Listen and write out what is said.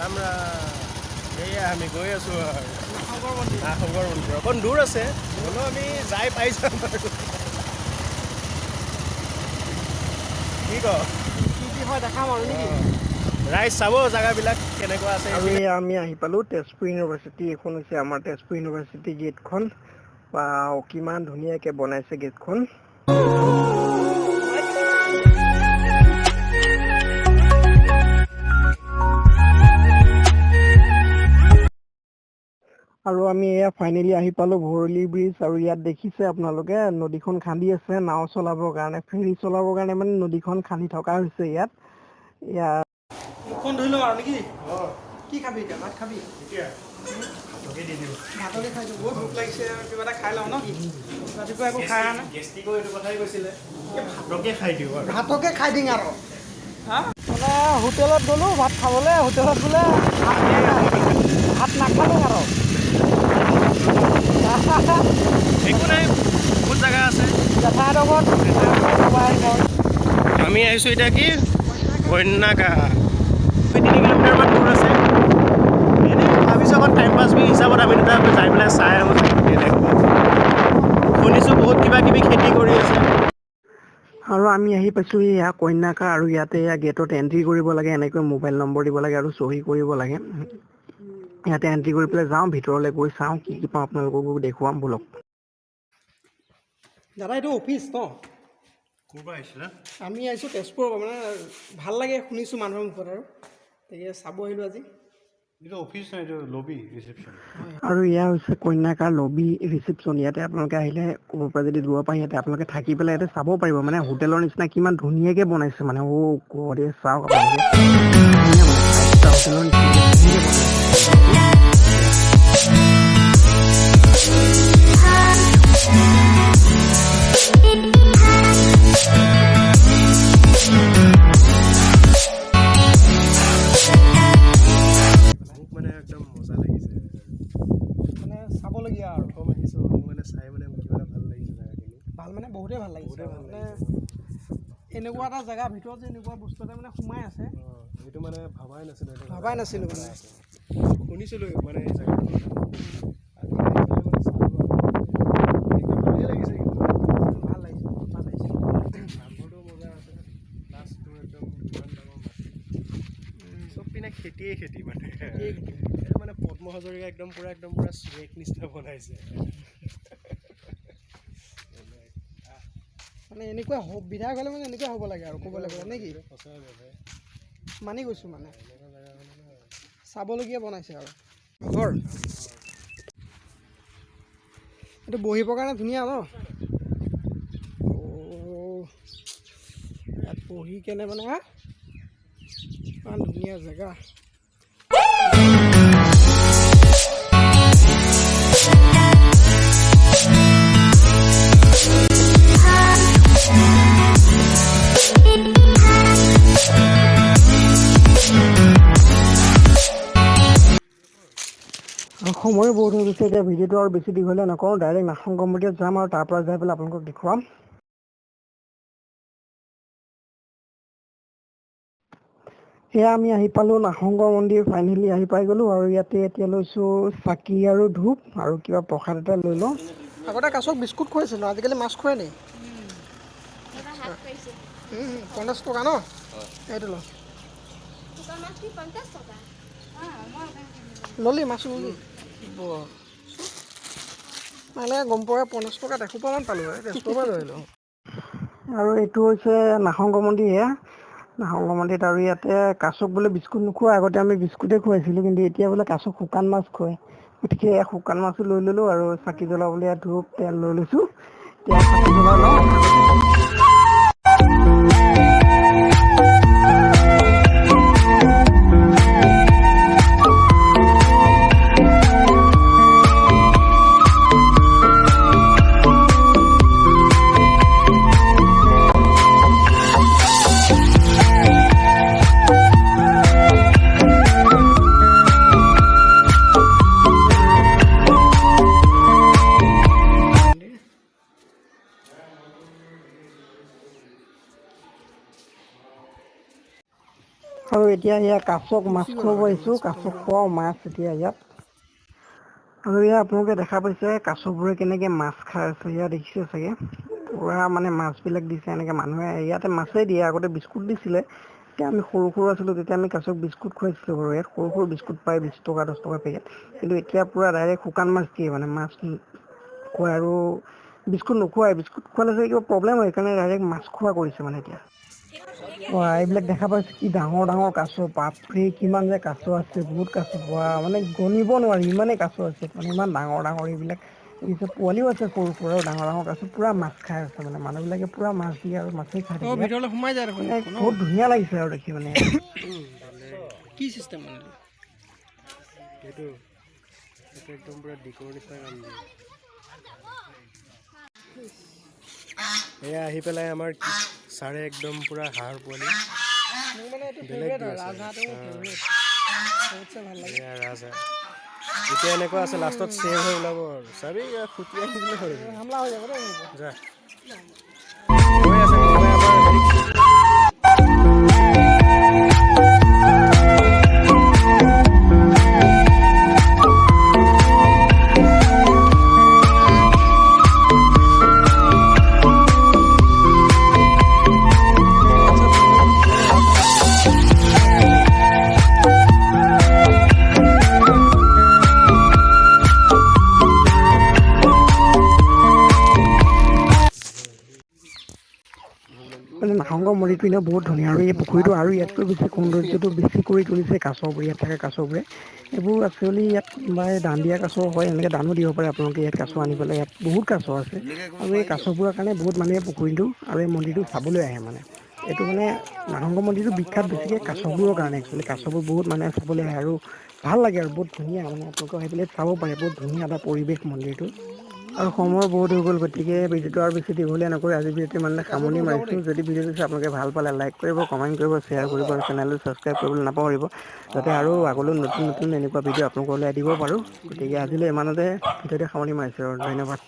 আমৰা এয়া আমি গৈ আছোঁ নাহংগৰ মন্দিৰ অকণ দূৰ আছে হ'লেও আমি যাই পাই যাম আৰু কি ক কি হয় দেখাম আৰু নেকি ৰাইজ চাব জেগাবিলাক কেনেকুৱা আছে আৰু আমি আহি পালোঁ তেজপুৰ ইউনিভাৰ্চিটি এখন হৈছে আমাৰ তেজপুৰ ইউনিভাৰ্চিটি গেটখন বা কিমান ধুনীয়াকৈ বনাইছে গেটখন আৰু আমি এয়া ফাইনেলি আহি পালোঁ ভৰলী ব্ৰিজ আৰু ইয়াত দেখিছে আপোনালোকে নদীখন খান্দি আছে নাও চলাবৰ কাৰণে ফেৰী চলাবৰ কাৰণে মানে নদীখন খান্দি থকা হৈছে ইয়াত মুখখন ধুই লওঁ আৰু নেকি কি খাবি এতিয়া ভাত খাবি ভাতকে খাই দিওঁ বহুত ভোক লাগিছে কিবা এটা খাই লওঁ ন ৰাতিপুৱা একো খাই অহা নাই গেষ্টিকো এইটো কথাই কৈছিলে ভাতকে খাই দিওঁ আৰু ভাতকে খাই দিম আৰু মানে হোটেলত গ'লোঁ ভাত খাবলৈ হোটেলত বোলে ভাত নাখালোঁ আৰু একো নাই বহুত জেগা আছে আমি আহিছোঁ এতিয়া কি কন্যাকা 3 কিলোমিটাৰমান দূৰ আছে এনেই ভাবিছোঁ অকণ টাইম পাছ হিচাপত আমি দুটা যাই পেলাই চাই আহোঁ শুনিছোঁ বহুত কিবা কিবি খেতি কৰি আছে আৰু আমি আহি পাইছোঁ এয়া কন্যাকা আৰু ইয়াতে এয়া গেটত এণ্ট্ৰি কৰিব লাগে এনেকৈ মোবাইল নম্বৰ দিব লাগে আৰু চহী কৰিব লাগে ইয়াতে এণ্ট্ৰি কৰি পেলাই যাওঁ ভিতৰলৈ গৈ চাওঁ কি কি পাওঁ আপোনালোককো দেখুৱাম ব'লক দাদা এইটো অফিচ ন ক'ৰ পৰা আহিছিলা আমি আহিছোঁ তেজপুৰৰ পৰা মানে ভাল লাগে শুনিছোঁ মানুহৰ মুখত আৰু তাকে চাব আহিলোঁ আজি এইটো অফিচ নাই এইটো লবি ৰিচেপশ্যন আৰু এয়া হৈছে কন্যাকাৰ লবি ৰিচেপশ্যন ইয়াতে আপোনালোকে আহিলে ক'ৰ পৰা যদি দূৰৰ পৰা ইয়াতে আপোনালোকে থাকি পেলাই ইয়াতে চাব পাৰিব মানে হোটেলৰ নিচিনা কিমান ধুনীয়াকৈ বনাইছে মানে গড়ে চাওক আপোনালোকে ধুনীয়া মানে 5 ষ্টাৰ হোটেলৰ নিচিনা মানে একদম মজা লাগিছে মানে চাবলগীয়া আৰু প্ৰথম আহিছোঁ মানে চাই মানে কিবা এটা ভাল লাগিছে জেগাখিনি ভাল মানে বহুতেই ভাল লাগিছে মানে এনেকুৱা এটা জেগাৰ ভিতৰত যে এনেকুৱা বস্তু এটা মানে সোমাই আছে এইটো মানে ভবাই নাছিলোঁ মানে শুনিছিলোঁ মানে এই জেগাটো ভাল লাগিছে নামঘৰটো মজা আছে লাষ্টটো একদম ইমান ডাঙৰ মাটি চব পিনে খেতিয়ে খেতি মানে এইটো মানে পদ্ম হাজৰিকা একদম পূৰা স্নেক নিচিনা বনাইছে মানে এনেকুৱা বিধায়ক হ'লে মানে এনেকুৱা হ'ব লাগে আৰু ক'বলৈ গ'লে নে কি মানি গৈছোঁ মানে চাবলগীয়া বনাইছে আৰু ঘৰ এইটো বহিবৰ কাৰণে ধুনীয়া ন ইয়াত বহি কেনে মানে ইমান ধুনীয়া জেগা সময়ো বহুত হৈ গৈছে এতিয়া ভিডিঅ'টো আৰু বেছি দীঘলীয়া নকৰোঁ ডাইৰেক্ট নাহংগ মন্দিৰত যাম আৰু তাৰ পৰা যাই পেলাই আপোনালোকক দেখুৱাম এয়া আমি আহি পালোঁ নাহংগ মন্দিৰ ফাইনেলি আহি পাই গ'লোঁ আৰু ইয়াতে এতিয়া লৈছোঁ চাকি আৰু ধূপ আৰু কিবা প্ৰসাদ এটা লৈ লওঁ আগতে কাছক বিস্কুট খুৱাইছিলোঁ আজিকালি মাছ খুৱাই নেকি 50 টকা ন এইটো ল ললি মাছ ললি মানে গম পোৱা 50 টকাত এসোপামান পালোঁ তেজপুৰৰ পৰা ধৰিলোঁ আৰু এইটো হৈছে নাহংগ মন্দিৰ এয়া নাহংগ মন্দিৰত আৰু ইয়াতে কাছক বোলে বিস্কুট নোখোৱা আগতে আমি বিস্কুটেই খুৱাইছিলোঁ কিন্তু এতিয়া বোলে কাছক শুকান মাছ খুৱাই গতিকে শুকান মাছো লৈ ল'লোঁ আৰু চাকি জ্বলাবলৈ ইয়াত ধূপ তেল লৈ লৈছোঁ এতিয়া চাকি জ্বলাই লওঁ আৰু এতিয়া ইয়াত কাছক মাছ খুৱাব আহিছোঁ, কাছক খুৱাওঁ মাছ এতিয়া ইয়াত। আৰু ইয়াত আপোনালোকে দেখা পাইছে কাছবোৰে কেনেকৈ মাছ খাই আছে, ইয়াত দেখিছে চাগে পূৰা মানে মাছবিলাক দিছে এনেকৈ মানুহে ইয়াতে মাছেই দিয়ে, আগতে বিস্কুট দিছিলে। তেতিয়া আমি সৰু সৰু আছিলোঁ তেতিয়া আমি কাছক বিস্কুট খুৱাইছিলোঁ বাৰু, ইয়াত সৰু সৰু বিস্কুট পায় 20 টকা 10 টকা পেকেট। কিন্তু এতিয়া পূৰা ডাইৰেক্ট শুকান মাছ দিয়ে, মানে মাছ খুৱাই আৰু বিস্কুট নোখোৱাই, বিস্কুট খোৱালে যে কিবা প্ৰব্লেম হয় সেইকাৰণে ডাইৰেক্ট মাছ খোৱা কৰিছে মানে এতিয়া। এইবিলাক দেখা পাইছোঁ কি ডাঙৰ ডাঙৰ কাছ, বাপৰে কিমান যে কাছ আছে, বহুত কাছ মানে গণিব নোৱাৰি ইমানেই কাছ আছে, মানে ইমান ডাঙৰ ডাঙৰ এইবিলাক পিছত পোৱালিও আছে সৰু সৰু আৰু ডাঙৰ ডাঙৰ কাছ, পূৰা মাছ খাই আছে মানে মানুহবিলাকে পূৰা মাছ দিয়ে আৰু মাছেই খাই থাকে। ভিতৰলৈ সোমাই যায় দেখোন, বহুত ধুনীয়া লাগিছে আৰু দেখি মানে। কি চিষ্টেম মানে এইটো একদম পুৰা ডিকৰ নিচিনা কাম দিয়ে। এয়া আহি পেলাই আমাৰ ছাৰে একদম পুৰা হাঁহৰ পোৱালি বেলেগ ৰাজহাঁহ। এতিয়া এনেকুৱা আছে লাষ্টত চেভ হৈ ওলাব আৰু চাবি ফুটিয়াই দিলে হৈ যা গৈ আছে মানে নাহংগ মৰিটো এনেও বহুত ধুনীয়া, আৰু এই পুখুৰীটো আৰু ইয়াতকৈ বেছি সৌন্দৰ্যটো বেছি কৰি তুলিছে কাছবোৰে, ইয়াত থাকে কাছবোৰে। এইবোৰ একচুৱেলি ইয়াত কোনোবাই দান দিয়া কাছ হয়, এনেকৈ দানো দিব পাৰে আপোনালোকে ইয়াত কাছ আনি পেলাই, ইয়াত বহুত কাছ আছে। আৰু এই কাছবোৰৰ কাৰণে বহুত মানুহে পুখুৰীটো আৰু এই মন্দিৰটো চাবলৈ আহে মানে। এইটো মানে নাহংগ মন্দিৰটো বিখ্যাত বেছিকৈ কাছবোৰৰ কাৰণে, একচুৱেলি কাছবোৰ বহুত মানুহে চাবলৈ আহে আৰু ভাল লাগে আৰু বহুত ধুনীয়া মানে আপোনালোকে আহি পেলাই চাব পাৰে, বহুত ধুনীয়া এটা পৰিৱেশ মন্দিৰটো। আৰু সময় বহুত হৈ গ'ল গতিকে ভিডিঅ'টো আৰু বেছি দীঘলীয়া নকৰি আজি ভিডিঅ'টো মানে সামৰণি মাৰিছোঁ। যদি ভিডিঅ'টো চাই আপোনালোকে ভাল পালে লাইক কৰিব, কমেণ্ট কৰিব, শ্বেয়াৰ কৰিব আৰু চেনেলটো ছাবস্ক্ৰাইব কৰিবলৈ নাপাহৰিব, যাতে আৰু আগলৈ নতুন নতুন এনেকুৱা ভিডিঅ' আপোনালোকলৈ দিব পাৰোঁ। গতিকে আজিলৈ ইমানতে ভিডিঅ'টো সামৰণি মাৰিছোঁ আৰু ধন্যবাদ।